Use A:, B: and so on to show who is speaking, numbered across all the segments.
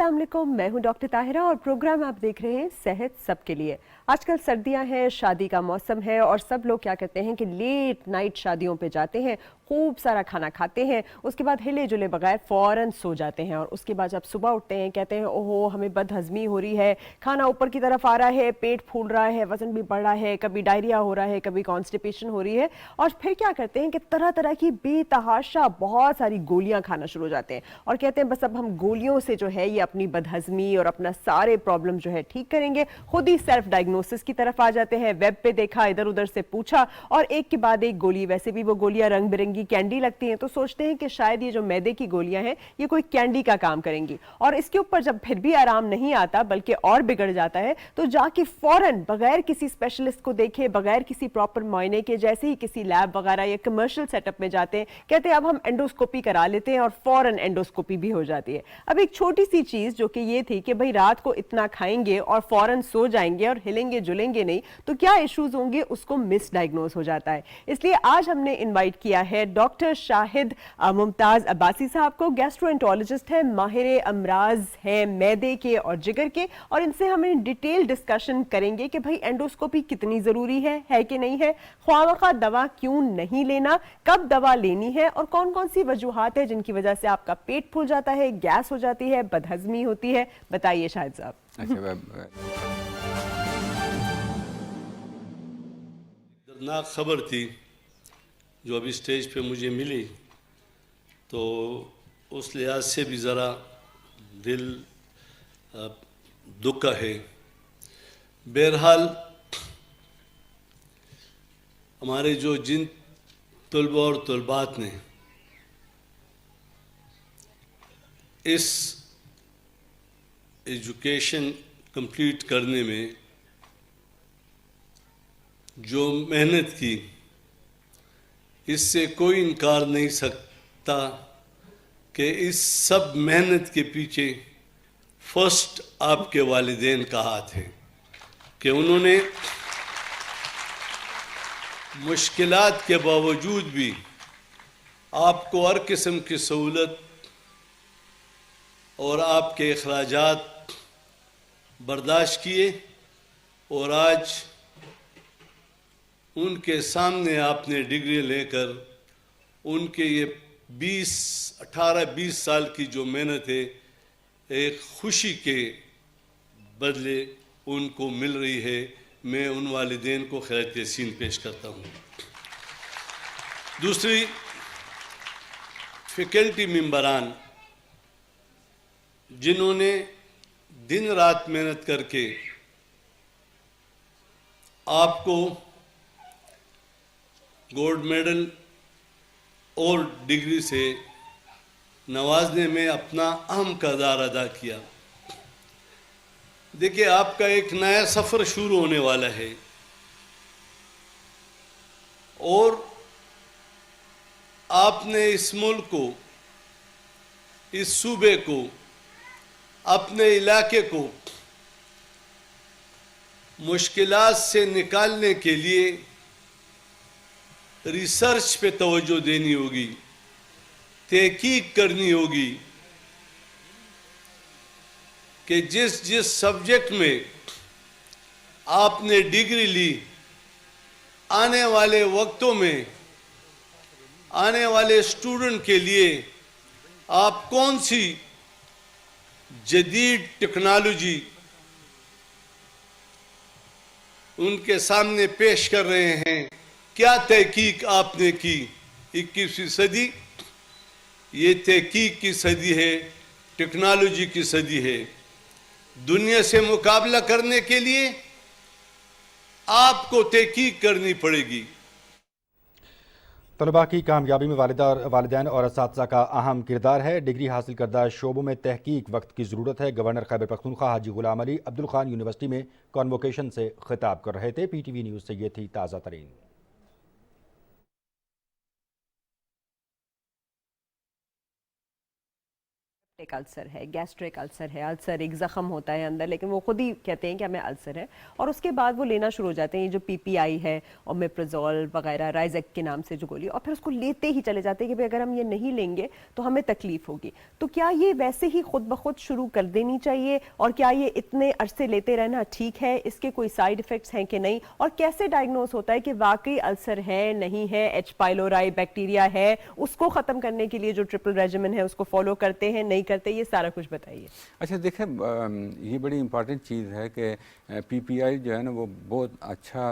A: अस्सलाम वालेकुम, मैं हूं डॉक्टर ताहिरा और प्रोग्राम आप देख रहे हैं सेहत सबके लिए। आजकल सर्दियां हैं, शादी का मौसम है और सब लोग क्या करते हैं कि लेट नाइट शादियों पे जाते हैं, खूब सारा खाना खाते हैं, उसके बाद हिले जुले बगैर फ़ौरन सो जाते हैं और उसके बाद जब सुबह उठते हैं कहते हैं ओहो हमें बदहज़मी हो रही है, खाना ऊपर की तरफ आ रहा है, पेट फूल रहा है, वज़न भी बढ़ रहा है, कभी डायरिया हो रहा है, कभी कॉन्स्टिपेशन हो रही है और फिर क्या करते हैं कि तरह तरह की बेतहाशा बहुत सारी गोलियां खाना शुरू हो जाते हैं और कहते हैं बस अब हम गोलियों से जो है ये अपनी बदहज़मी और अपना सारे प्रॉब्लम जो है ठीक करेंगे। खुद ही सेल्फ डायग्नोसिस की तरफ आ जाते हैं, वेब पे देखा, इधर उधर से पूछा और एक के बाद एक गोली, वैसे भी वो गोलियां रंग बिरंगी कैंडी लगती हैं तो सोचते हैं कि शायद ये जो मैदे की गोलियां हैं ये कोई कैंडी का काम करेंगी और इसके ऊपर जब फिर भी आराम नहीं आता बल्कि और बिगड़ जाता है तो जाके फौरन बगैर किसी स्पेशलिस्ट को देखे, बगैर किसी प्रॉपर मुआयने के, जैसे ही किसी लैब वगैरह या कमर्शियल सेटअप में जाते हैं कहते हैं अब हम एंडोस्कोपी करा लेते हैं और फौरन एंडोस्कोपी भी हो जाती है। अब एक छोटी सी चीज जो कि ये थी कि भाई रात को इतना खाएंगे और फौरन सो जाएंगे और हिलेंगे जुलेंगे नहीं तो क्या इश्यूज होंगे, उसको मिस डायग्नोज हो जाता है। इसलिए आज हमने इनवाइट किया है डॉक्टर शाहिद मुमताज अब्बासी साहब को। गैस्ट्रोएंटरोलॉजिस्ट है, माहिर अमराज है मैदे के और जिगर के और इनसे हम डिटेल डिस्कशन करेंगे कि भाई एंडोस्कोपी कितनी जरूरी है कि नहीं है, ख्वामखा दवा क्यों नहीं लेना, कब दवा लेनी है और कौन कौन सी वजूहात है जिनकी वजह से आपका पेट फूल जाता है, गैस हो जाती है, बदहजमी होती है। बताइए शाहिद साहब।
B: दर्दनाक खबर थी जो अभी स्टेज पे मुझे मिली तो उस लिहाज से भी ज़रा दिल दुखा है। बहरहाल हमारे जो जिन तलबा और तलबात ने इस एजुकेशन कंप्लीट करने में जो मेहनत की, इससे कोई इनकार नहीं सकता कि इस सब मेहनत के पीछे फर्स्ट आपके वालिदैन का हाथ है कि उन्होंने मुश्किलात के बावजूद भी आपको हर किस्म की सहूलत और आपके अखराजात बर्दाश्त किए और आज उनके सामने आपने डिग्री लेकर उनके ये 18-20 साल की जो मेहनत है एक खुशी के बदले उनको मिल रही है। मैं उन वालिदैन को खैर तहसीन पेश करता हूँ। दूसरी, फैकल्टी मेंबरान जिन्होंने दिन रात मेहनत करके आपको गोल्ड मेडल और डिग्री से नवाजने में अपना अहम किरदार अदा किया। देखिए, आपका एक नया सफ़र शुरू होने वाला है और आपने इस मुल्क को, इस सूबे को, अपने इलाके को मुश्किलात से निकालने के लिए रिसर्च पे तवज्जो देनी होगी, तहकीक करनी होगी कि जिस जिस सब्जेक्ट में आपने डिग्री ली, आने वाले वक्तों में आने वाले स्टूडेंट के लिए आप कौन सी जदीद टेक्नोलॉजी उनके सामने पेश कर रहे हैं, क्या तहकीक आपने की। 21वीं सदी ये तहकीक की सदी है, टेक्नोलॉजी की सदी है। दुनिया से मुकाबला करने के लिए आपको तहकीक करनी पड़ेगी।
C: तलबा की कामयाबी में वालिदैन और असातिज़ा का अहम किरदार है। डिग्री हासिल करदा शोबों में तहकीक वक्त की ज़रूरत है। गवर्नर खैबर पख्तूनख्वा हाजी गुलाम अली अब्दुल खान यूनिवर्सिटी में कॉन्वोकेशन से खिताब कर रहे थे। PTV न्यूज़ से ये थी ताज़ा तरीन।
A: पेप्टिक अल्सर है, गैस्ट्रिक अल्सर है, अल्सर एक जख्म होता है अंदर, लेकिन वो खुद ही कहते हैं कि हमें अल्सर है, और उसके बाद वो लेना शुरू हो जाते हैं ये जो पीपीआई है, ओमेप्राजोल वगैरह, राइजेक के नाम से जो गोली, और फिर उसको लेते ही चले जाते हैं कि भाई अगर हम ये नहीं लेंगे तो हमें तकलीफ होगी। तो क्या ये वैसे ही खुद ब खुद शुरू कर देनी चाहिए, और क्या ये इतने अरसे लेते रहना ठीक है? इसके कोई साइड इफेक्ट्स हैं कि नहीं, और कैसे डायग्नोस होता है कि वाकई अल्सर है, नहीं है, एच पाइलोराई बैक्टीरिया है, उसको खत्म करने के लिए जो ट्रिपल रेजिमेन है उसको फॉलो करते हैं, नहीं करते, ये सारा कुछ बताइए।
D: अच्छा देखिए, ये बड़ी इंपॉर्टेंट चीज़ है कि पीपीआई जो है ना वो बहुत अच्छा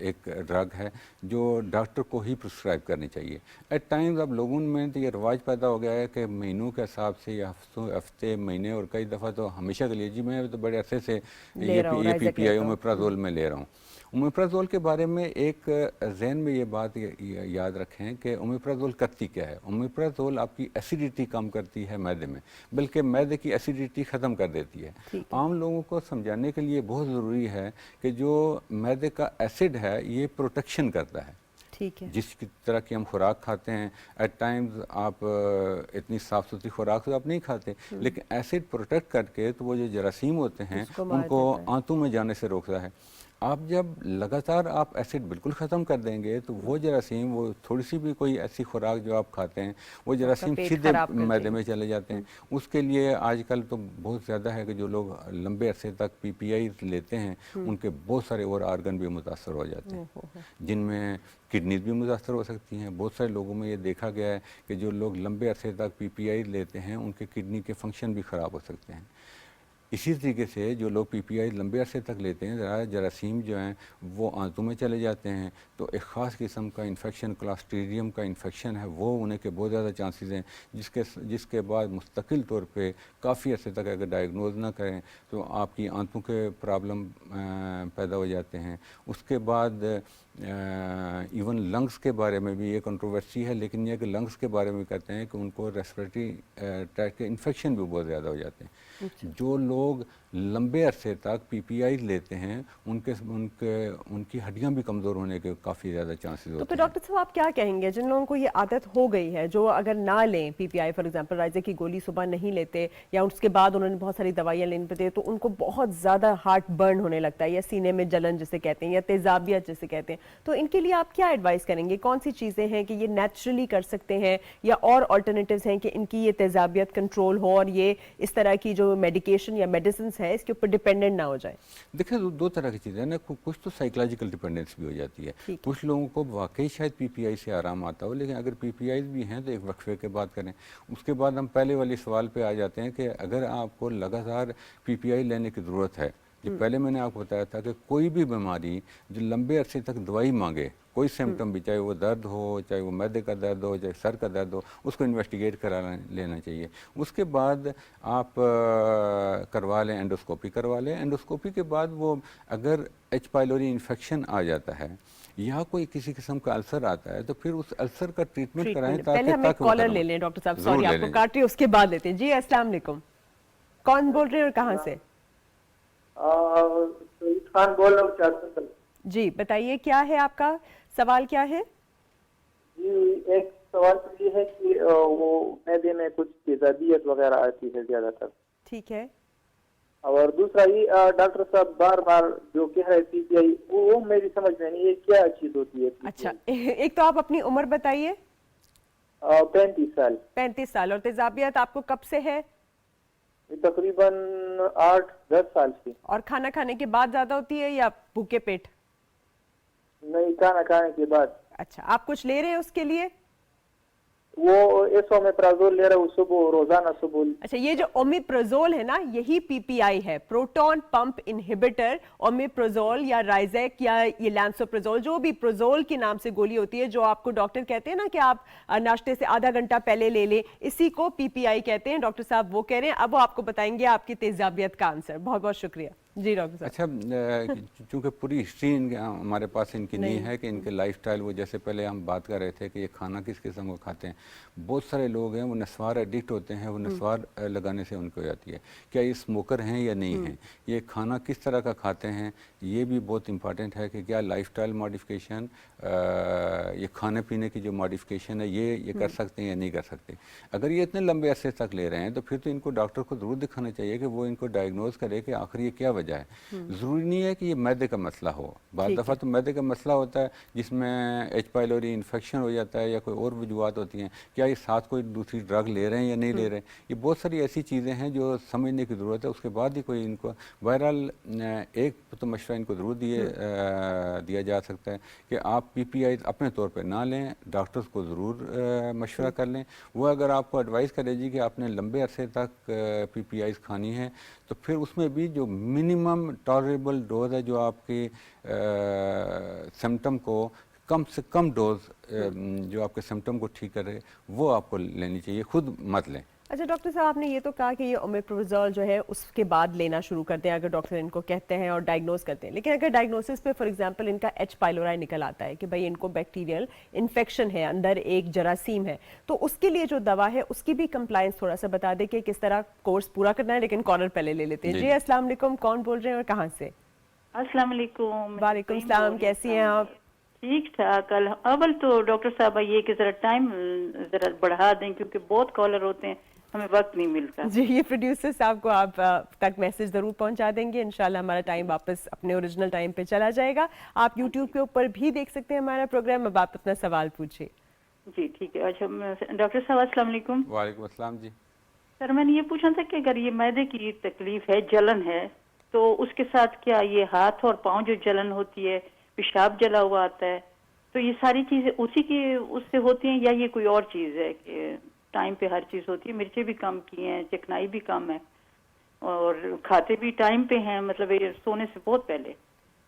D: एक ड्रग है जो डॉक्टर को ही प्रिस्क्राइब करनी चाहिए। एट टाइम्स अब लोगों में तो ये रिवाज पैदा हो गया है कि महीनों के हिसाब से या हफ्ते महीने और कई दफ़ा तो हमेशा के लिए, जी मैं तो बड़े अरसे से ये पीपीआई ओमेप्राजोल में ले रहा हूँ। ओमेप्राजोल के बारे में एक जहन में ये बात याद रखें कि ओमेप्राजोल करती क्या है। ओमेप्राजोल आपकी एसिडिटी कम करती है मैदे में, बल्कि मैदे की एसिडिटी ख़त्म कर देती है। आम लोगों को समझाने के लिए बहुत ज़रूरी है कि जो मैदे का एसिड है ये प्रोटेक्शन करता है।
A: ठीक है।
D: जिस तरह की हम खुराक खाते हैं, एट टाइम्स आप इतनी साफ़ सुथरी खुराक तो आप नहीं खाते, लेकिन एसिड प्रोटेक्ट करके तो वो जो जरासीम होते हैं उनको आंतों में जाने से रोकता है। आप जब लगातार आप एसिड बिल्कुल ख़त्म कर देंगे तो वो जरासीम, वो थोड़ी सी भी कोई ऐसी खुराक जो आप खाते हैं वो जरासीम सीधे मैदे में चले जाते हैं। उसके लिए आजकल तो बहुत ज़्यादा है कि जो लोग लंबे अरसे तक पीपीआई लेते हैं उनके बहुत सारे और आर्गन भी मुतासर हो जाते हैं, जिनमें किडनीज भी मुतासर हो सकती हैं। बहुत सारे लोगों में ये देखा गया है कि जो लोग लंबे अरसे तक पीपीआई लेते हैं उनके किडनी के फंक्शन भी ख़राब हो सकते हैं। इसी तरीके से जो लोग पीपीआई लंबे अरसे तक लेते हैं, जरासीम जो हैं वो आंतों में चले जाते हैं, तो एक ख़ास किस्म का इन्फेक्शन, क्लास्ट्रीडियम का इन्फेक्शन है, वो होने के बहुत ज़्यादा चांसेस हैं, जिसके बाद मुस्तकिल तौर पे काफ़ी अरसे तक अगर डायग्नोज ना करें तो आपकी आंतों के प्रॉब्लम पैदा हो जाते हैं। उसके बाद इवन लंग्स के बारे में भी ये कंट्रोवर्सी है, लेकिन यह कि लंग्स के बारे में कहते हैं कि उनको रेस्पिरेटरी ट्रैक्ट के इन्फेक्शन भी बहुत ज़्यादा हो जाते हैं। जो लोग लंबे अरसे तक पीपीआई लेते हैं उनकी हड्डियां भी कमज़ोर होने के काफ़ी ज़्यादा चांसेस होते हैं।
A: तो डॉक्टर साहब आप क्या कहेंगे जिन लोगों को ये आदत हो गई है, जो अगर ना लें पीपीआई, फॉर एग्जांपल राइजे की गोली सुबह नहीं लेते, या उसके बाद उन्होंने बहुत सारी दवाइयाँ लेनी पड़ती है, तो उनको बहुत ज़्यादा हार्ट बर्न होने लगता है, या सीने में जलन जिसे कहते हैं, या तेजाबियत जिसे कहते हैं, तो इनके लिए आप क्या एडवाइस करेंगे? कौन सी चीज़ें हैं कि ये नेचुरली कर सकते हैं, या और ऑल्टरनेटिव्स हैं कि इनकी ये तेजाबियत कंट्रोल हो और ये इस तरह की जो मेडिकेशन या मेडिसिन है इसके ऊपर डिपेंडेंट ना हो जाए?
D: देखिए दो तरह की चीज़ें हैं ना, कुछ तो साइकोलॉजिकल डिपेंडेंस भी हो जाती है। कुछ लोगों को वाकई शायद पीपीआई से आराम आता हो, लेकिन अगर पीपीआई भी हैं तो एक वक्फे के बाद करें। उसके बाद हम पहले वाले सवाल पे आ जाते हैं कि अगर आपको लगातार पीपीआई लेने की ज़रूरत है, जो पहले मैंने आपको बताया था कि कोई भी बीमारी जो लंबे अरसे तक दवाई मांगे, कोई सिम्टम भी, चाहे वो दर्द हो, चाहे वो मैदे का दर्द हो, चाहे सर का दर्द हो, उसको इन्वेस्टिगेट करा लेना चाहिए। उसके बाद आप करवा लें, एंडोस्कोपी करवा लें। एंडोस्कोपी के बाद वो अगर एच पाइलोरी इन्फेक्शन आ जाता है या कोई किसी किस्म का अल्सर आता है तो फिर उस अल्सर का ट्रीटमेंट कराएं।
A: पहले हम एक कॉलर ले लें डॉक्टर साहब, सॉरी आपको काट रही हूं, उसके बाद लेते हैं। जी अस्सलाम वालेकुम, कौन बोल रहे हैं और कहाँ से?
E: खान बोल रहा हूँ।
A: जी बताइए, क्या है आपका सवाल, क्या है?
E: जी एक सवाल तो ये है कि वो मैदे में कुछ तेजाबियत वगैरह आती है ज्यादातर।
A: ठीक है।
E: और दूसरा ये डॉक्टर साहब बार बार जो कह रहे पीपीआई, वो मेरी समझ में नहीं, ये क्या चीज होती है?
A: अच्छा, एक तो आप अपनी उम्र बताइए।
E: 35 साल।
A: 35 साल। और तेजाबियत आपको कब से है?
E: तकरीबन 8-10 साल से। और
A: खाना खाने के बाद ज्यादा होती है या भूखे पेट?
E: नहीं, खाना खाने के बाद।
A: अच्छा, आप कुछ ले रहे हैं उसके लिए?
E: वो ओमेप्राजोल ले रहा हूँ सुबह, रोजाना सुबह।
A: अच्छा, ये जो ओमेप्राजोल है ना, यही पीपीआई है, प्रोटॉन पंप इनहिबिटर। ओमेप्राजोल या राइजेक या ये लैंसोप्राजोल, जो भी प्रोजोल के नाम से गोली होती है, जो आपको डॉक्टर कहते हैं ना कि आप नाश्ते से आधा घंटा पहले ले लें, इसी को पीपीआई कहते हैं। डॉक्टर साहब वो कह रहे हैं, अब वो आपको बताएंगे आपकी तेजाबियत का आंसर। बहुत बहुत शुक्रिया। जी डॉक्टर साहब।
D: अच्छा, चूंकि पूरी हिस्ट्री हमारे पास इनकी नहीं है कि इनके लाइफस्टाइल, वो जैसे पहले हम बात कर रहे थे कि ये खाना किस किस्म को खाते हैं। बहुत सारे लोग हैं वो नस्वार एडिक्ट होते हैं, वो नस्वार लगाने से उनको हो जाती है। क्या ये स्मोकर हैं या नहीं हैं, ये खाना किस तरह का खाते हैं, ये भी बहुत इंपॉर्टेंट है कि क्या लाइफस्टाइल मॉडिफिकेशन, ये खाने पीने की जो मॉडिफिकेशन है ये कर सकते हैं या नहीं कर सकते। अगर ये इतने लंबे अरसे तक ले रहे हैं तो फिर तो इनको डॉक्टर को ज़रूर दिखाना चाहिए कि वो इनको डायग्नोज करे कि आखिर ये क्या वजह है। ज़रूरी नहीं है कि ये मैदे का मसला हो, बाद दफ़ा तो मैदे का मसला होता है जिसमें एच पाइलोरी इन्फेक्शन हो जाता है या कोई और वजूहत होती हैं। क्या ये साथ कोई दूसरी ड्रग ले रहे हैं या नहीं ले रहे हैं, ये बहुत सारी ऐसी चीज़ें हैं जो समझने की ज़रूरत है। उसके बाद ही कोई इनको, बहरहाल एक तो मशवरा इनको ज़रूर दिया जा सकता है कि आप PPI अपने तौर पर ना लें, डॉक्टर्स को ज़रूर मशवरा कर लें। वो अगर आपको एडवाइस करे जी कि आपने लंबे अरसे तक PPIs खानी है, तो फिर उसमें भी जो मिनिमम टॉलरेबल डोज है, जो आपकी सिम्टम को कम से कम डोज जो आपके सिम्टम को ठीक करे, वो आपको लेनी चाहिए, खुद मत लें।
A: अच्छा डॉक्टर साहब, आपने ये तो कहा कि ये ओमेप्रोजोल जो है उसके बाद लेना शुरू करते हैं अगर डॉक्टर इनको कहते हैं और डायग्नोज करते हैं, लेकिन अगर डायग्नोसिस पे फॉर एग्जांपल इनका H पाइलोराई निकल आता है कि भाई इनको बैक्टीरियल इन्फेक्शन है, अंदर एक जरासीम है, तो उसके लिए जो दवा है उसकी भी कंप्लायंस थोड़ा सा बता दें कि किस तरह कोर्स पूरा करना है। लेकिन कॉलर पहले ले लेते हैं। जी अस्सलाम वालेकुम, कौन बोल रहे हैं और कहाँ से?
F: अस्सलाम वालेकुम।
A: वालेकुम सलाम, कैसी हैं आप?
F: ठीक ठाक। अव्वल तो डॉक्टर साहब ये कि जरा टाइम जरा बढ़ा दें क्योंकि बहुत कॉलर होते हैं, हमें वक्त नहीं मिलता।
A: जी, ये प्रोड्यूसर साहब को आप तक मैसेज जरूर पहुंचा देंगे। इंशाल्लाह हमारा टाइम वापस अपने ओरिजिनल टाइम पे चला जाएगा। आप यूट्यूब के ऊपर भी देख सकते हैं हमारा प्रोग्राम। अब आप अपना सवाल पूछिए।
F: जी ठीक है। अच्छा डॉक्टर साहब अस्सलाम वालेकुम।
D: वालेकुम अस्सलाम जी।
F: सर मैंने ये पूछना था कि अगर ये मैदे की तकलीफ है, जलन है, तो उसके साथ क्या ये हाथ और पाँव जो जलन होती है, पेशाब जला हुआ आता है, तो ये सारी चीजें उसी की उससे होती हैं या ये कोई और चीज है कि टाइम पे हर चीज होती है? मिर्चें भी कम की हैं, चिकनाई भी कम है और खाते भी टाइम पे हैं, मतलब ये सोने से बहुत पहले,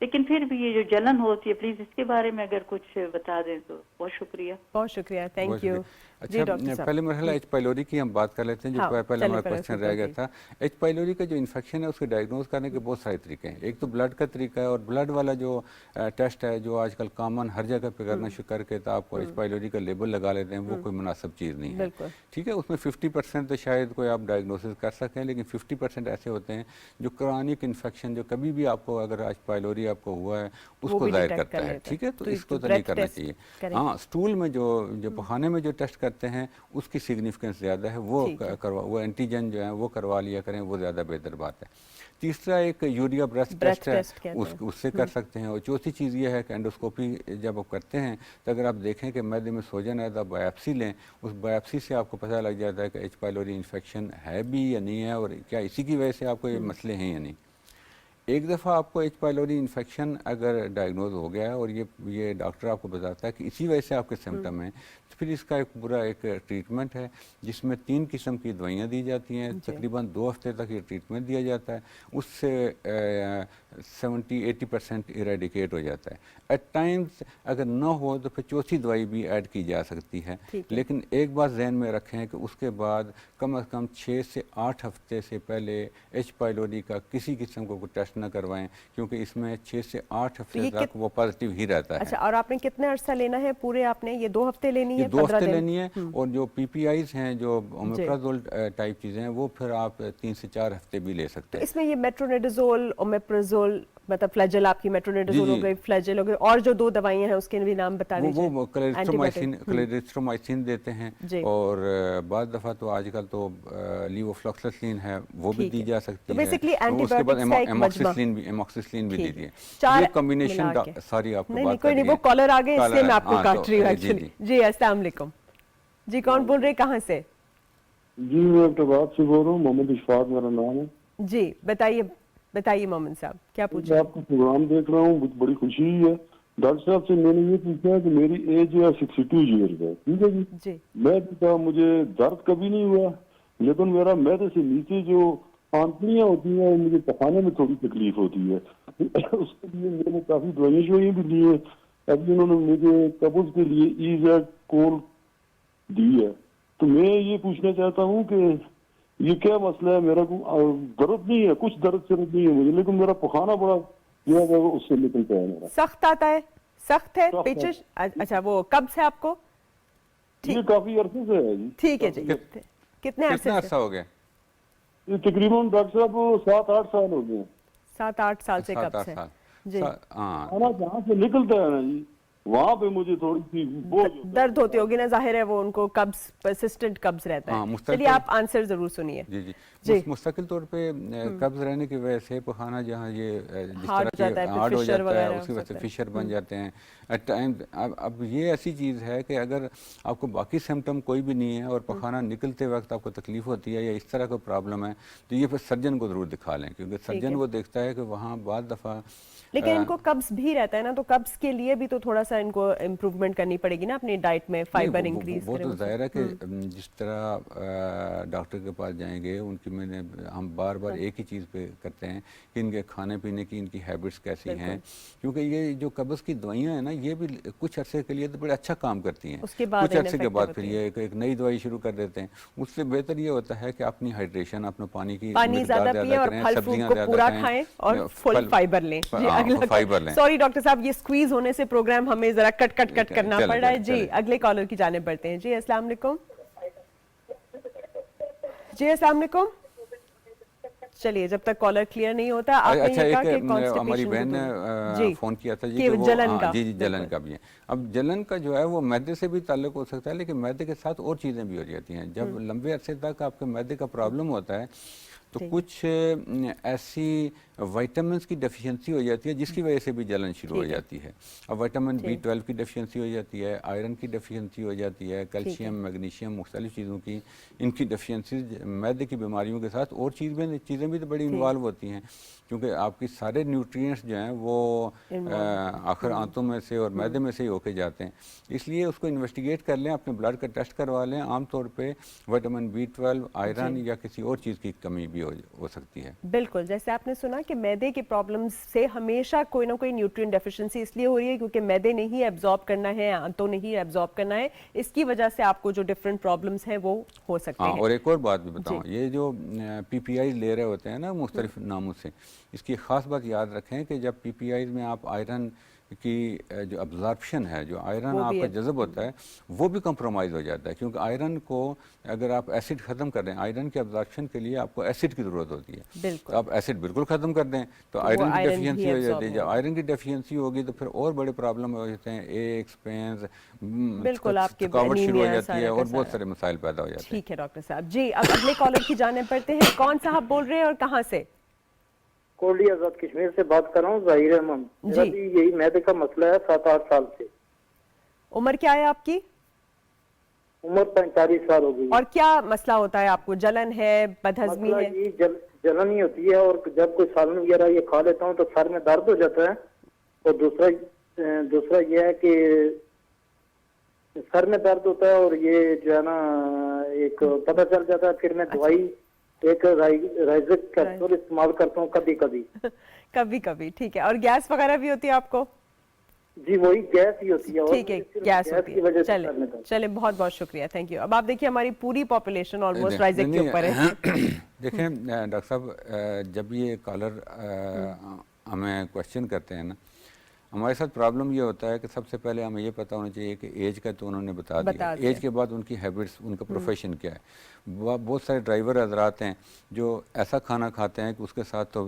F: लेकिन फिर भी ये जो जलन होती है, प्लीज इसके बारे में अगर कुछ बता दें तो बहुत शुक्रिया।
A: बहुत शुक्रिया, थैंक यू।
D: अच्छा, पहले मरहला एच पाइलोरी की हम बात कर लेते हैं, जो पहले हमारा क्वेश्चन रह गया था। एच पाइलोरी का जो इन्फेक्शन है उसको डायग्नोज करने के बहुत सारे तरीके हैं। एक तो ब्लड का तरीका है, और ब्लड वाला जो टेस्ट है जो आजकल कॉमन हर जगह पे करना शुरू करके तो आपको एच पाइलोरी का लेबल लगा लेते हैं, वो कोई मुनासिब चीज़ नहीं है। ठीक है, उसमें 50% तो शायद कोई आप डायग्नोसिस कर सकें, लेकिन 50% ऐसे होते हैं जो क्रॉनिक इन्फेक्शन, जो कभी भी आपको अगर एच पाइलोरी आपको हुआ है उसको जाहिर करता है। ठीक है, तो इसको तो नहीं करना चाहिए। हाँ, स्टूल में जो पखाने में जो टेस्ट करते हैं उसकी सिग्निफिकेंस ज़्यादा है, वो एंटीजन जो है वो करवा लिया करें, वो ज़्यादा बेहतर बात है। तीसरा एक यूरिया ब्रेथ टेस्ट है, उससे कर सकते हैं। और चौथी चीज़ ये है कि एंडोस्कोपी जब आप करते हैं तो अगर आप देखें कि मैदे में सोजन है तो आप बायोप्सी लें, उस बायोप्सी से आपको पता लग जाता है कि एच पाइलोरी इन्फेक्शन है भी या नहीं है, और क्या इसी की वजह से आपको ये मसले हैं या नहीं। एक दफ़ा आपको एच पाइलोरी इन्फेक्शन अगर डायग्नोज हो गया है और ये डॉक्टर आपको बताता है कि इसी वजह से आपके सिम्टम हैं, तो फिर इसका एक पूरा एक ट्रीटमेंट है जिसमें 3 किस्म की दवाइयाँ दी जाती हैं। तकरीबन 2 हफ्ते तक ये ट्रीटमेंट दिया जाता है, उससे 70-80% इरेडिकेट हो जाता है। एट टाइम्स अगर ना हो तो फिर चौथी दवाई भी ऐड की जा सकती है, लेकिन एक बात जहन में रखें कि उसके बाद कम से कम 6 से 8 हफ्ते से पहले एच पाइलोरी का किसी किस्म को टेस्ट न करवाएं, क्योंकि इसमें 6 से 8 हफ्ते तक वो पॉजिटिव ही रहता है।
A: अच्छा, और आपने कितना अरसा लेना है पूरे? आपने ये 2 हफ्ते लेनी है?
D: 2 हफ्ते लेनी है। और जो PPIs हैं, जो ओमेप्राजोल टाइप चीज़ें हैं, वो फिर आप 3 से 4 हफ्ते भी ले सकते हैं।
A: इसमें ये मेट्रोनिडाजोल, ओमेप्राजोल, मतलब फ्लैजेल, आपकी मेट्रोनिडाजोल हो गई, फ्लैजेल हो गई, और जो 2 दवाइयां हैं उसके भी नाम बता दीजिए।
D: वो क्लेरिथ्रोमाइसिन देते हैं, और बाद दफ़ा तो आजकल तो लीवोफ्लॉक्सासिन है, वो भी दी जा सकती है। उसके बाद एमॉक्सिसिलिन भी दीजिए। ये कॉम्बिनेशन सारी आपको बात
A: कोई नहीं, वो कॉलर आ गए इसलिए मैं आपको काट रही हूँ एक्चुअली। जी अस्सलाम वालेकुम। जी कौन बोल रहे हैं, कहाँ से?
G: जी मैं अहमदाबाद से बोल रहा हूँ, मोहम्मद इशफाक मेरा नाम है।
A: जी बताइए मोहम्मद साहब, क्या पूछे?
G: मैं आपका प्रोग्राम देख रहा हूँ, बड़ी खुशी हुई है। डॉक्टर साहब से मैंने ये पूछा है कि मेरी एज है 62 ईयर्स है, ठीक है जी। मैं तो मुझे दर्द कभी नहीं हुआ, लेकिन मेरा मैदे से नीचे जो आंतड़ियाँ होती हैं मुझे पकाने में थोड़ी तकलीफ होती है। उसके लिए मैंने काफी दवाइयाँ भी ली है। अभी उन्होंने मुझे कब्ज के लिए ईज़ कोल दी है। तो मैं ये पूछना चाहता हूँ कि ये क्या मसला है? मेरा को दर्द नहीं है, कुछ दर्द सिर्फ नहीं है मुझे, लेकिन मेरा पखाना बड़ा जो है वो उससे निकलता है मेरा।
A: सख्त आता है? सख्त है
G: सख्त
A: पेचिश? अच्छा, वो कब से आपको?
G: ये काफी अरसे से है जी।
A: ठीक है जी। कितने अरसे
D: कितना
A: से?
D: अर्सा हो गया?
G: ये तकरीबन डॉक्टर साहब 7-8 साल हो गए।
A: 7-8 साल से? कब
D: 7-8
A: से?
D: साल।
A: जी।
D: हाँ,
G: खाना जहाँ से निकलता है ना जी, वहाँ पे मुझे थोड़ी सी बोझ होता है।
A: दर्द होती होगी ना, जाहिर है वो उनको कब्ज, पर्सिस्टेंट कब्ज रहता
D: हाँ,
A: है।
D: मुस्तकिल।
A: चलिए आप आंसर जरूर सुनिए।
D: जी जी,
A: जी।
D: मुस्तकिल तौर पे कब्ज रहने की वजह से पखाना जहाँ ये जिस
A: हार्ड
D: तरह
A: हो जाता है,
D: के
A: फिर
D: हार्ड हो
A: फिशर
D: जाता है,
A: वगैरह
D: उसकी
A: हो
D: वजह से
A: सकता है।
D: फिशर बन जाते हैं एट टाइम। अब ये ऐसी चीज़ है कि अगर आपको बाकी सिम्टम कोई भी नहीं है और पखाना निकलते वक्त आपको तकलीफ होती है या इस तरह का प्रॉब्लम है, तो ये फिर सर्जन को ज़रूर दिखा लें, क्योंकि सर्जन
A: है।
D: वो देखता है कि वहाँ बाद दफ़ा
A: लेकिन इनको कब्ज भी रहता है ना, तो कब्ज के लिए भी तो थोड़ा सा इनको इम्प्रूवमेंट करनी पड़ेगी ना अपनी डाइट में, फाइबर इंक्रीज
D: वो
A: करें।
D: तो जाहिर है कि जिस तरह डॉक्टर के पास जाएंगे उनकी हम बार बार एक ही चीज़ पे करते हैं कि इनके खाने पीने की इनकी हैबिट्स कैसी हैं, क्योंकि ये जो कब्ज़ की दवाइयाँ हैं ना, ये भी कुछ अरसे के लिए तो बड़े अच्छा काम करती हैं,
A: उसके बाद
D: कुछ अरसे के बाद फिर ये एक नई दवाई शुरू कर देते हैं। उससे बेहतर ये होता है कि अपनी हाइड्रेशन, अपना पानी की
A: पानी ज्यादा पिए और फल फ्रूट को पूरा खाएं और फुल फाइबर लें। जी, अगला
D: फाइबर लें।
A: सॉरी डॉक्टर साहब, ये स्क्वीज होने से प्रोग्राम हमें जरा कट करना पड़ रहा है। जी, अगले कॉलर की जाने बढ़ते हैं। जी, अस्सलाम वालेकुम। जी, अस्सलाम वालेकुम। चलिए, जब तक कॉलर क्लियर नहीं होता, आपने
D: अच्छा,
A: ये कहा कि
D: एक हमारी
A: कॉन्स्टिपेशन
D: बहन ने फ़ोन किया था जी कि वो
A: जलन का,
D: जी जलन का भी है। अब जलन का जो है वो मैदे से भी ताल्लुक हो सकता है, लेकिन मैदे के साथ और चीज़ें भी हो जाती हैं। जब लंबे अरसे तक आपके मैदे का प्रॉब्लम होता है तो कुछ ऐसी विटामिन्स की डेफिशिएंसी हो जाती है जिसकी वजह से भी जलन शुरू हो जाती है। अब विटामिन B12 की डेफिशिएंसी हो जाती है, आयरन की डेफिशिएंसी हो जाती है, कैल्शियम, मैग्नीशियम, मुख्तलिफ चीज़ों की इनकी डेफिशिएंसी मैदे की बीमारियों के साथ और चीज़ें भी तो बड़ी इन्वॉल्व होती हैं, क्योंकि आपकी सारे न्यूट्रिएंट्स जो हैं वो आखिर आंतों में से और मैदे में से ही होके जाते हैं। इसलिए उसको इन्वेस्टिगेट कर लें, अपने ब्लड का टेस्ट करवा लें। आमतौर पर विटामिन B12, आयरन या किसी और चीज़ की कमी भी हो सकती है।
A: बिल्कुल, जैसे आपने सुना कि मैदे के प्रॉब्लम्स से हमेशा कोई ना कोई न्यूट्रिएंट डेफिशिएंसी इसलिए हो रही है क्योंकि मैदे ने ही एब्जॉर्ब करना है, आंतों ने ही एब्जॉर्ब करना है। इसकी वजह से आपको जो डिफरेंट प्रॉब्लम्स हैं वो हो सकते हैं।
D: और एक और बात भी बताऊं, ये जो PPI ले रहे होते हैं ना मुख्तलिफ नामों से, इसकी ख़ास बात याद रखें कि जब PPI में आप आयरन की जो अब्जॉर्प्शन है, जो आयरन आपका जज़ब होता है, वो भी कंप्रोमाइज़ हो जाता है, क्योंकि आयरन को अगर आप एसिड ख़त्म कर दें, आयरन के अब्जॉर्प्शन के लिए आपको एसिड की ज़रूरत होती है। तो आप एसिड बिल्कुल ख़त्म कर दें तो आयरन की डेफिशिएंसी हो जाती है। जब आयरन की डेफिशिएंसी होगी तो फिर और बड़े प्रॉब्लम हो जाते हैं, एक्स, पेन्स, थकावट शुरू हो जाती है और बहुत सारे मसाइल पैदा हो जाते हैं।
A: ठीक है डॉक्टर साहब। जी, अब अगले कॉलर की जाने पड़ते हैं। कौन साहब बोल रहे हैं और कहाँ से?
E: कोटली आजाद कश्मीर से बात कर रहा हूँ, जाहिर अहमद। मेरा भी यही मैदे का मसला है 7-8 साल से।
A: उम्र क्या है आपकी?
E: उम्र 45 साल हो गई।
A: और क्या मसला होता है आपको? जलन है, बदहजमी है?
E: जलन ही होती है, और जब कोई सालन वगैरह ये खा लेता हूँ तो सर में दर्द हो जाता है। और दूसरा ये है कि सर में दर्द होता है, और ये जो है ना एक पता चल जाता है, फिर मैं दवाई एक राइजिक कैप्सूल इस्तेमाल करता हूँ कभी कभी।
A: ठीक है। और गैस वगैरह भी होती है आपको?
E: जी, वही गैस ही होती है।
A: ठीक है, गैस होती है। चले, बहुत बहुत शुक्रिया, थैंक यू। अब आप देखिए हमारी पूरी पॉपुलेशन ऑलमोस्ट राइजिक के ऊपर है।
D: देखें डॉक्टर साहब, जब ये कॉलर हमें क्वेश्चन करते हैं ना, हमारे साथ प्रॉब्लम ये होता है कि सबसे पहले हमें ये पता होना चाहिए कि एज का तो उन्होंने बता दिया। एज के बाद उनकी हैबिट्स, उनका प्रोफेशन क्या है। बहुत सारे ड्राइवर हजरात हैं जो ऐसा खाना खाते हैं कि उसके साथ तो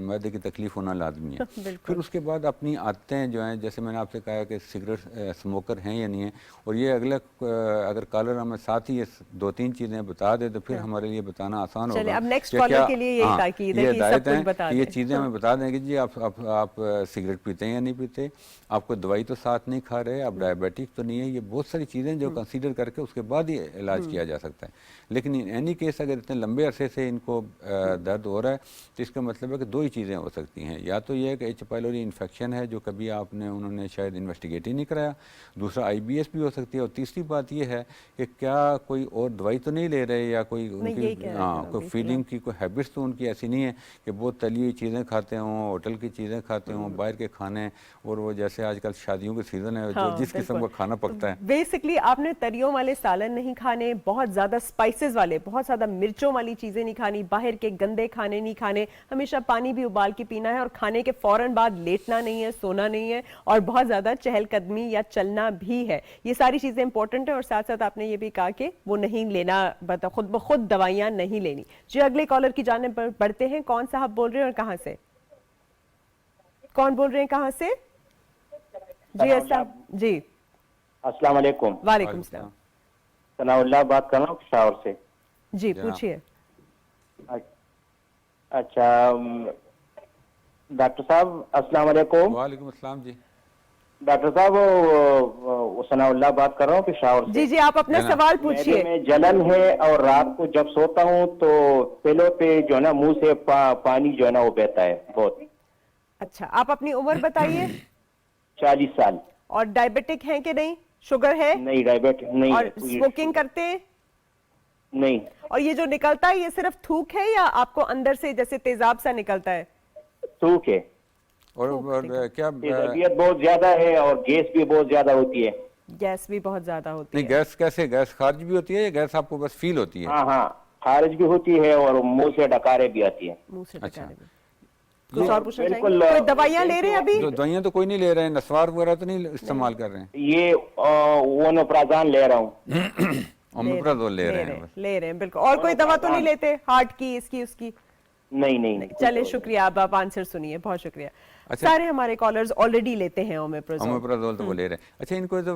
D: मैदे की तकलीफ होना लाजमी है। फिर उसके बाद अपनी आदतें जो हैं, जैसे मैंने आपसे कहा कि सिगरेट स्मोकर हैं या नहीं है, और ये अगर कॉलर हमें साथ ही ये 2-3 चीज़ें बता दे तो फिर हमारे लिए बताना आसान होगा।
A: अब नेक्स्ट कॉलर के लिए ये ताकीद है कि सब कुछ बता दें।
D: ये चीज़ें हमें बता दें कि जी आप सिगरेट पीते हैं या नहीं पीते, आपको दवाई तो साथ नहीं खा रहे, आप डायबिटिक तो नहीं है। ये बहुत सारी चीज़ें जो कंसीडर करके उसके बाद ही इलाज किया जा सकता है। लेकिन इन एनी केस अगर इतने लंबे अरसे से इनको दर्द हो रहा है तो इसका मतलब है कि 2 ही चीज़ें हो सकती हैं। या तो ये है कि H. पाइलोरी इन्फेक्शन है जो कभी उन्होंने शायद इन्वेस्टिगेट ही नहीं कराया, दूसरा IBS भी हो सकती है, और तीसरी बात ये है कि क्या कोई और दवाई तो नहीं ले रहे, या कोई उनकी कोई फीडिंग की कोई हैबिट्स तो उनकी ऐसी नहीं है कि बहुत तली हुई चीज़ें खाते हों, होटल की चीज़ें खाते हों, बाहर के खाने और वो जैसे आजकल शादियों के सीजन है,
A: हाँ,
D: जो जिस किस्म का खाना पकता है।
A: बेसिकली आपने तरियों वाले सालन नहीं खाने, बहुत ज्यादा स्पाइसेस वाले, बहुत ज्यादा मिर्चों वाली चीजें नहीं खानी, बाहर के गंदे खाने नहीं खाने, हमेशा पानी भी उबाल के पीना है और खाने के फौरन बाद लेटना नहीं है, सोना नहीं है और बहुत ज्यादा चहलकदमी या चलना भी है। ये सारी चीजें इंपॉर्टेंट है और साथ साथ आपने ये भी कहा कि वो नहीं लेना, खुद ब खुद दवाइयां नहीं लेनी। जी अगले कॉलर की जानिब बढ़ते हैं। कौन साहब बोल रहे हैं और कहां से? कौन बोल रहे हैं, कहां से? जी जी
H: अस्सलाम वालेकुम।
A: वालेकुम सलाम।
H: सनाउल्लाह बात कर रहा हूँ पेशावर से।
A: जी पूछिए।
H: अच्छा डॉक्टर साहब अस्सलाम वालेकुम।
D: वालेकुम अस्सलाम जी।
H: डॉक्टर साहब सनाउल्लाह बात कर रहा हूँ पेशावर से।
A: जी जी आप अपना सवाल पूछिए।
H: में जलन है और रात को जब सोता हूँ तो पेलों पे जो है ना मुंह से पानी जो है ना वो बहता है बहुत।
A: अच्छा आप अपनी उम्र बताइए।
H: 40 साल।
A: और डायबिटिक हैं कि नहीं? शुगर है?
H: नहीं डायबिटिक नहीं।
A: और स्मोकिंग करते हैं?
H: नहीं।
A: और ये जो निकलता है ये सिर्फ थूक है या आपको अंदर से जैसे तेजाब सा निकलता है?
H: थूक है।
D: और क्या
H: तबीयत बहुत ज्यादा है और गैस भी बहुत ज्यादा होती है।
A: गैस भी बहुत ज्यादा होती
D: नहीं,
A: है।
D: गैस कैसे? गैस खारिज भी होती है या गैस आपको बस फील होती है?
H: हाँ हाँ खारिज भी होती है और मुंह से डकारे भी आती है।
A: मुंह से
D: अच्छा।
A: डकारे भी। कुछ और पूछना
H: बिल्कुल,
A: चाहेंगे? कोई दवाइयां ले रहे हैं अभी?
D: दवाइयां तो कोई नहीं ले रहे हैं, नस्वार वगैरह तो नहीं इस्तेमाल कर रहे हैं?
H: ये वोनोप्राज़ान ले रहा हूँ।
D: ओमेप्राज़ोल ले रहे हैं बस।
A: ले रहे हैं बिल्कुल। और कोई दवा तो नहीं लेते हार्ट की, इसकी उसकी?
H: नहीं।
A: चले शुक्रिया, आप आंसर सुनिए। बहुत शुक्रिया।
D: अच्छा।
A: सारे हमारे कॉलर्स ऑलरेडी लेते हैं
D: ओमेप्राज़ोल तो वो ले रहे हैं। अच्छा इनको तो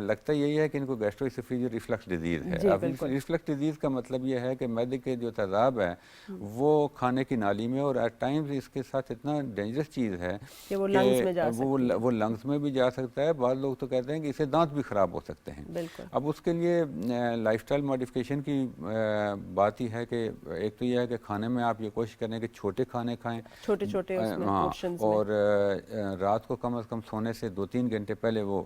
D: लगता यही है कि इनको गैस्ट्रोइसोफेजियल रिफ्लक्स डिजीज है। अब रिफ्लक्स डिजीज का मतलब ये है कि मैदे के जो तेजाब है वो खाने की नाली में, और एट टाइम्स इसके साथ इतना डेंजरस चीज़ है
A: कि वो
D: लंग्स में भी जा सकता है। बाद लोग तो कहते हैं कि इससे दांत भी खराब हो सकते हैं। अब उसके लिए लाइफस्टाइल मॉडिफिकेशन की बात ही है कि एक तो यह है कि खाने में आप ये कोशिश करें कि छोटे खाने खाएं,
A: छोटे छोटे
D: और रात को कम से कम सोने से 2-3 घंटे पहले वो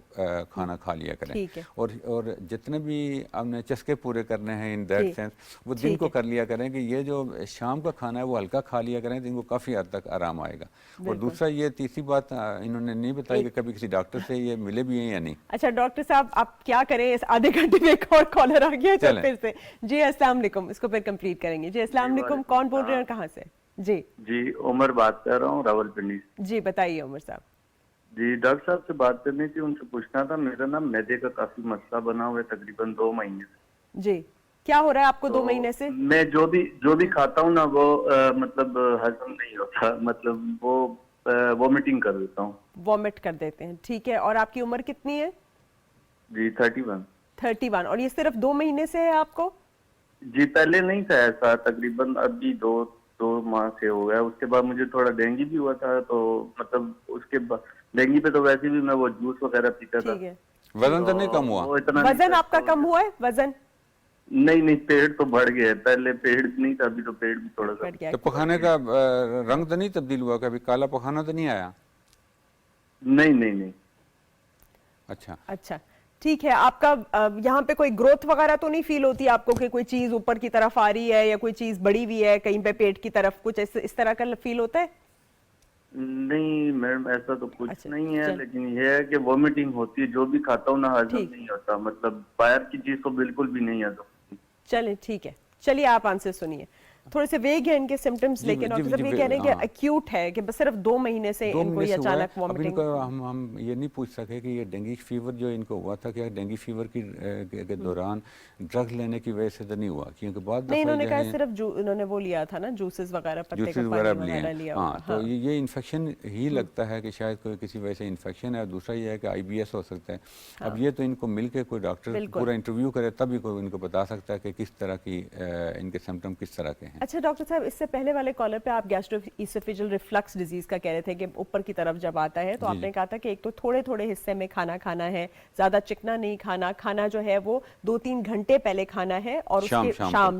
D: खाना खा लिया करें। और जितने भी आपने चस्के पूरे करने हैं इन दैट सेंस वो दिन को कर लिया करें कि ये जो शाम का खाना है वो हल्का खा लिया करें, तो इनको काफ़ी हद तक आराम आएगा। और दूसरा ये तीसरी बात इन्होंने नहीं बताई कि कभी किसी डॉक्टर से ये मिले भी हैं या नहीं।
A: अच्छा डॉक्टर साहब आप क्या करें, इस आधे घंटे में एक और कॉलर आ गया है फिर से। जी अस्सलाम वालेकुम, इसको फिर कंप्लीट करेंगे। जी अस्सलाम वालेकुम, कौन बोल रहे हैं और कहाँ से?
I: जी उमर बात कर रहा हूँ रावलपिंडी।
A: जी बताइए उमर साहब।
I: जी डॉक्टर साहब से बात करनी थी, उनसे पूछना था। मेरा ना मैदे का काफी मसला बना हुआ है तकरीबन 2 महीने से।
A: जी क्या हो रहा है आपको? 2 महीने से
I: मैं जो भी खाता हूँ ना वो मतलब हजम नहीं होता, मतलब वो वॉमिटिंग कर देता हूँ।
A: वॉमिट कर देते हैं, ठीक है। और आपकी उम्र कितनी है?
I: जी 31।
A: 31। और ये सिर्फ 2 महीने से है आपको?
I: जी पहले नहीं था ऐसा, तकरीबन अभी 2 माह से हो गया। उसके बाद मुझे थोड़ा डेंगू भी हुआ था, तो मतलब उसके बाद डेंगू पे तो वैसे भी मैं वो जूस वगैरह पीता था।
D: वजन तो नहीं कम हुआ?
A: वजन आपका कम हुआ है? वजन
I: नहीं पेट तो बढ़ गया है। पहले पेट नहीं था, अभी तो पेट भी थोड़ा सा।
D: तो पखाने का रंग तो नहीं तब्दील हुआ? कभी काला पखाना तो नहीं आया?
I: नहीं।
A: अच्छा ठीक है। आपका यहाँ पे कोई ग्रोथ वगैरह तो नहीं फील होती आपको कि कोई चीज ऊपर की तरफ आ रही है या कोई चीज बड़ी हुई है कहीं पे पेट की तरफ, कुछ इस तरह का फील होता है?
I: नहीं मैडम ऐसा तो कुछ नहीं है, लेकिन यह है कि वॉमिटिंग होती है। जो भी खाता हूँ ना हजम नहीं होता, मतलब बाहर की चीज तो बिल्कुल भी नहीं आता।
A: चले ठीक है, चलिए आप आंसर सुनिए। थोड़े से वेग है इनके सिम्टम्स, लेकिन डॉक्टर साहब ये कह रहे हैं कि एक्यूट है, कि बस सिर्फ 2 महीने से इनको ये अचानक वॉमिटिंग।
D: हम ये नहीं पूछ सके कि ये डेंगू फीवर जो इनको हुआ था, क्या डेंगू फीवर के दौरान ड्रग लेने की वजह से तो नहीं हुआ? क्योंकि बाद
A: नहीं इन्होंने कहा सिर्फ उन्होंने वो लिया था ना, जूसेस वगैरह, पत्ते का पानी वगैरह लिया।
D: हाँ तो ये इन्फेक्शन ही लगता है कि शायद कोई किसी वजह से इन्फेक्शन है। और दूसरा ये है कि IBS हो सकता है। अब ये तो इनको मिलके कोई डॉक्टर पूरा इंटरव्यू करे तभी कोई इनको बता सकता है कि किस तरह की इनके सिम्टम किस तरह के हैं।
A: अच्छा डॉक्टर साहब इससे पहले वाले कॉलर पे आप गैस्ट्रोइसोफेजियल रिफ्लक्स डिजीज का कह रहे थे कि ऊपर की तरफ जब आता है तो आपने कहा था कि एक तो थोड़े थोड़े हिस्से में खाना खाना है, ज्यादा चिकना नहीं खाना, खाना जो है वो 2-3 घंटे पहले खाना है और उसके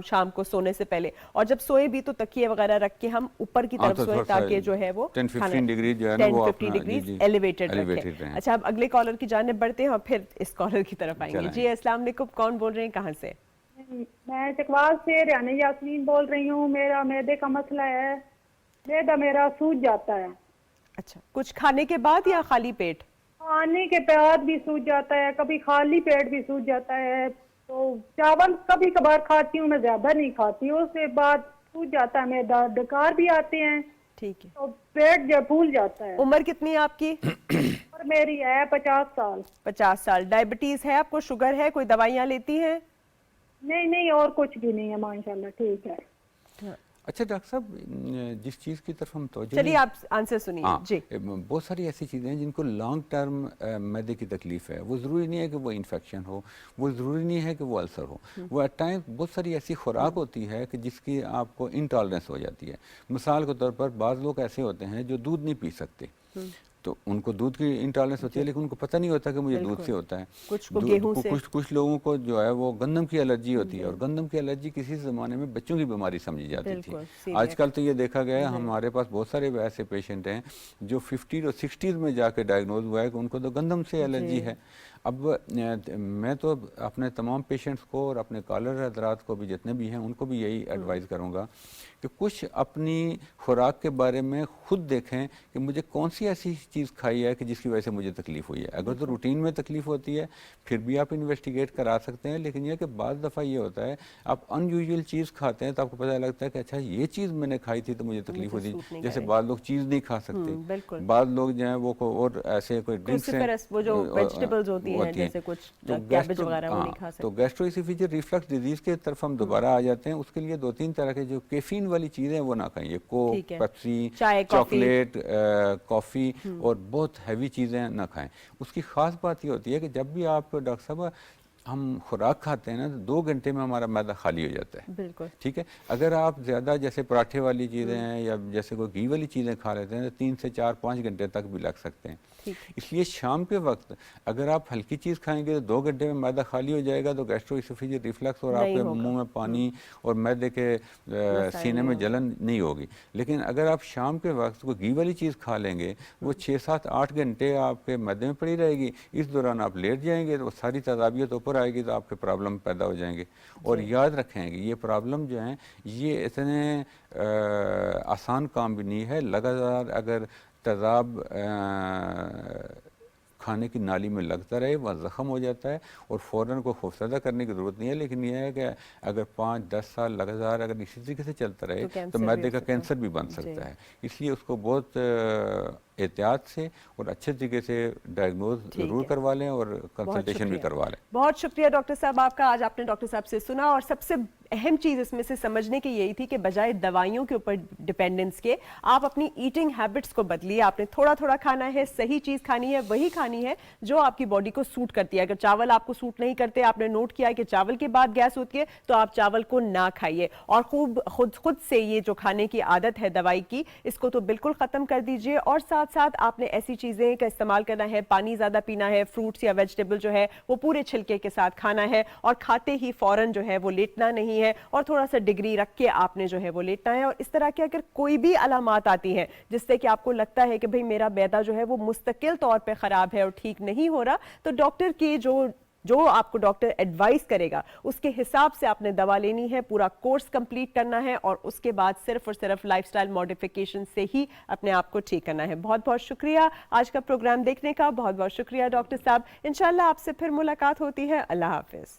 A: शाम को सोने से पहले, और जब सोए भी तो तकिए वगैरह रख के हम ऊपर की तरफ सोए ताकि जो है वो
D: 10-15 डिग्री जो है ना वो
A: 10-15 डिग्री एलिवेटेड रखें। अच्छा अब अगले कॉलर की जानिब बढ़ते हैं और फिर इस कॉलर की तरफ आएंगे। जी अस्सलाम वालेकुम, कौन बोल रहे हैं, कहाँ से?
J: मैं चकवाल से रानी यास्मीन बोल रही हूँ। मेरा मैदे का मसला है, मैदा मेरा सूज जाता है।
A: अच्छा, कुछ खाने के बाद या खाली पेट?
J: खाने के बाद भी सूज जाता है, कभी खाली पेट भी सूज जाता है। तो चावल कभी कभार खाती हूँ, मैं ज्यादा नहीं खाती हूँ, उसके बाद सूज जाता है, मेरे डकार भी आते हैं।
A: ठीक है।
J: तो पेट जब फूल जाता है।
A: उम्र कितनी है आपकी?
J: और मेरी है 50 साल।
A: 50 साल। डायबिटीज है आपको, शुगर है, कोई दवाइयाँ लेती हैं?
J: नहीं नहीं, और कुछ भी नहीं है, माशाल्लाह ठीक है।
D: अच्छा डॉक्टर साहब, जिस चीज़ की तरफ हम तवज्जो
A: चलिए आप आंसर सुनिए। जी,
D: बहुत सारी ऐसी चीज़ें हैं जिनको लॉन्ग टर्म मैदे की तकलीफ है। वो ज़रूरी नहीं है कि वो इन्फेक्शन हो, वो ज़रूरी नहीं है कि वो अल्सर हो। वो एट टाइम बहुत सारी ऐसी खुराक होती है कि जिसकी आपको इंटॉलरेंस हो जाती है। मिसाल के तौर पर बाज़ लोग ऐसे होते हैं जो दूध नहीं पी सकते, तो उनको दूध की इंटॉलरेंस होती है, लेकिन उनको पता नहीं होता कि मुझे दूध से होता है।
A: कुछ को गेहूं से,
D: कुछ लोगों को जो है वो गंदम की एलर्जी होती है, और गंदम की एलर्जी किसी ज़माने में बच्चों की बीमारी समझी जाती थी। आजकल तो ये देखा गया है, हमारे पास बहुत सारे ऐसे पेशेंट हैं जो 50 और 60 में जाके डायग्नोज हुआ है कि उनको तो गंदम से एलर्जी है। अब मैं तो अपने तमाम पेशेंट्स को और अपने कॉलर हजरात को भी, जितने भी हैं, उनको भी यही एडवाइस करूँगा कि कुछ अपनी खुराक के बारे में खुद देखें कि मुझे कौन सी ऐसी चीज़ खाई है कि जिसकी वजह से मुझे तकलीफ हुई है। अगर तो रूटीन में तकलीफ होती है फिर भी आप इन्वेस्टिगेट करा सकते हैं, लेकिन यह कि बाज़ दफ़ा ये होता है आप अनयूजुअल चीज़ खाते हैं तो आपको पता लगता है कि अच्छा ये चीज़ मैंने खाई थी तो मुझे तकलीफ होती। जैसे बाज़ लोग चीज़ नहीं खा सकते, बाज़ लोग जो हैं वो और ऐसे कोई ड्रिंक्स तो गैस्ट्रोइसोफेजियल रिफ्लक्स डिजीज़ के तरफ हम दोबारा आ जाते हैं। उसके लिए 2-3 तरह के जो कैफीन वाली चीज़ें वो ना खाइए, कोक, पेप्सी, चॉकलेट, कॉफ़ी और बहुत हैवी चीज़ें ना खाएं। उसकी ख़ास बात ये होती है कि जब भी आप डॉक्टर साहब हम खुराक खाते हैं ना तो 2 घंटे में हमारा मैदा खाली हो जाता है।
A: बिल्कुल
D: ठीक है। अगर आप ज़्यादा जैसे पराठे वाली चीज़ें हैं या जैसे कोई घी वाली चीज़ें खा लेते हैं तो 3 से 4-5 घंटे तक भी लग सकते हैं। इसलिए शाम के वक्त अगर आप हल्की चीज़ खाएंगे तो 2 घंटे में मैदा खाली हो जाएगा, तो गैस्ट्रोइसोफेजियल रिफ्लक्स और आपके मुंह में पानी और मैदे के सीने में जलन नहीं होगी। लेकिन अगर आप शाम के वक्त कोई घी वाली चीज़ खा लेंगे वो 6-7-8 घंटे आपके मैदे में पड़ी रहेगी। इस दौरान आप लेट जाएंगे तो सारी तेज़ाबियत ऊपर आएगी तो आपके प्रॉब्लम पैदा हो जाएंगे। और याद रखें कि ये प्रॉब्लम जो हैं ये इतने आसान काम भी नहीं है। लगातार अगर तेज़ाब खाने की नाली में लगता रहे वह ज़ख़म हो जाता है और फ़ौरन को खौफज़दा करने की ज़रूरत नहीं है। लेकिन यह है कि अगर 5-10 साल लगातार अगर इसी तरीके से चलता रहे तो मैदे का कैंसर भी बन सकता है। इसलिए उसको बहुत एहतियात से और अच्छे तरीके से डायग्नोज ज़रूर करवा लें और कंसल्टेशन भी करवा लें।
A: बहुत शुक्रिया डॉक्टर साहब आपका। आज आपने डॉक्टर साहब से सुना और सबसे अहम चीज़ इसमें से समझने की यही थी कि बजाय दवाइयों के ऊपर डिपेंडेंस के आप अपनी ईटिंग हैबिट्स को बदलिए। आपने थोड़ा थोड़ा खाना है, सही चीज़ खानी है, वही खानी है जो आपकी बॉडी को सूट करती है। अगर चावल आपको सूट नहीं करते, आपने नोट किया कि चावल के बाद गैस होती है, तो आप चावल को ना खाइए और खुद से ये जो खाने की आदत है दवाई की, इसको तो बिल्कुल ख़त्म कर दीजिए। और साथ साथ आपने ऐसी चीज़ें का इस्तेमाल करना है, पानी ज़्यादा पीना है, फ्रूट्स या वेजिटेबल जो है वो पूरे छिलके के साथ खाना है और खाते ही फ़ौरन जो है वो लेटना नहीं है और थोड़ा सा डिग्री रख के आपने जो है वो लेटना है। और इस तरह के अगर कोई भी अलामात आती हैं जिससे कि आपको लगता है कि भाई मेरा मैदा जो है वो मुस्तकिल तौर पे ख़राब है और ठीक नहीं हो रहा, तो डॉक्टर की जो आपको डॉक्टर एडवाइस करेगा उसके हिसाब से आपने दवा लेनी है, पूरा कोर्स कंप्लीट करना है और उसके बाद सिर्फ और सिर्फ लाइफस्टाइल मॉडिफिकेशन से ही अपने आप को ठीक करना है। बहुत बहुत शुक्रिया आज का प्रोग्राम देखने का। बहुत बहुत शुक्रिया डॉक्टर साहब। इंशाल्लाह आपसे फिर मुलाकात होती है। अल्लाह हाफिज।